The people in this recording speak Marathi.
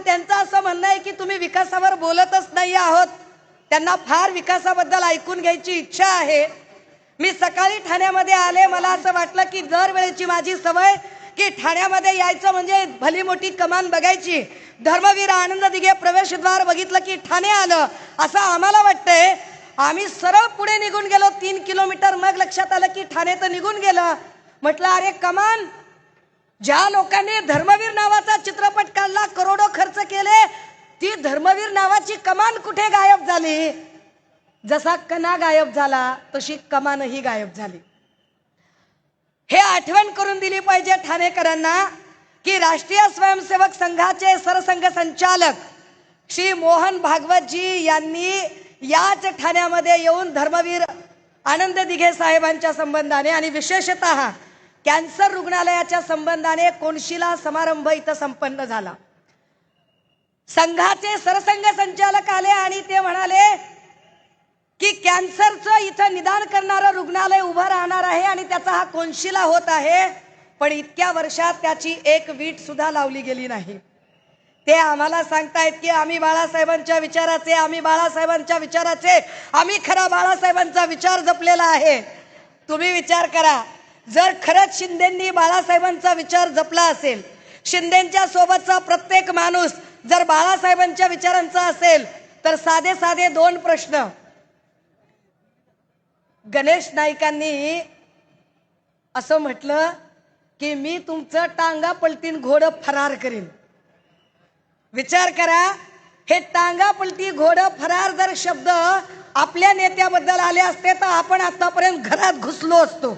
त्यांचं असं म्हणणं आहे की तुम्ही विकासावर बोलतच नाही आहोत, त्यांना फार विकासाबद्दल ऐकून घ्यायची इच्छा आहे। मी सकाळी ठाण्यामध्ये आले, मला असं वाटलं की दरवेळेची माझी सवय की ठाण्यामध्ये यायचं म्हणजे भली मोठी कमान बघायची, धर्मवीर आनंद दिघे प्रवेशद्वार बघितलं की ठाणे आलं असं आम्हाला वाटतंय। आम्ही सरळ पुढे निघून गेलो 3 किलोमीटर, मग लक्षात आलं की ठाणे तर निघून गेलं। म्हटलं अरे कमान, ज्या लोकांनी धर्मवीर नावाचा चित्रपट काढला, करोडो खर्च केले, ती धर्मवीर नावाची कमान कुठे गायब झाली? जसा कणा गायब झाला तशी कमानही गायब झाली। हे आठवण करून दिली पाहिजे ठाणेकरांना की राष्ट्रीय स्वयंसेवक संघाचे सरसंघ संचालक श्री मोहन भागवतजी यांनी याच ठाण्यामध्ये येऊन धर्मवीर आनंद दिघे साहेबांच्या संबंधाने आणि विशेषतः कॅन्सर रुग्णालयाच्या संबंधाने कोनशिला समारंभ इथं संपन्न झाला। संघाचे सरसंघ संचालक आले आणि ते म्हणाले की कॅन्सरचं इथं निदान करणारं रुग्णालय उभं राहणार आहे आणि त्याचा हा कोनशिला होत आहे, पण इतक्या वर्षात त्याची एक वीट सुद्धा लावली गेली नाही। ते आम्हाला सांगतायत की आम्ही बाळासाहेबांच्या विचाराचे, आम्ही बाळासाहेबांच्या विचाराचे, आम्ही खरा बाळासाहेबांचा विचार जपलेला आहे। तुम्ही विचार करा, जर खरंच शिंदेंनी बाळासाहेबांचा विचार जपला असेल, शिंदेंच्या सोबतचा प्रत्येक माणूस जर बाळासाहेबांच्या विचारांचा असेल, तर साधे साधे 2 प्रश्न। गणेश नाईकांनी असं म्हटलं की मी तुमचं टांगा पलटीन घोडं फरार करीन। विचार करा, हे टांगा पलटी घोडं फरार जर शब्द आपल्या नेत्याबद्दल आले असते तर आपण आतापर्यंत घरात घुसलो असतो।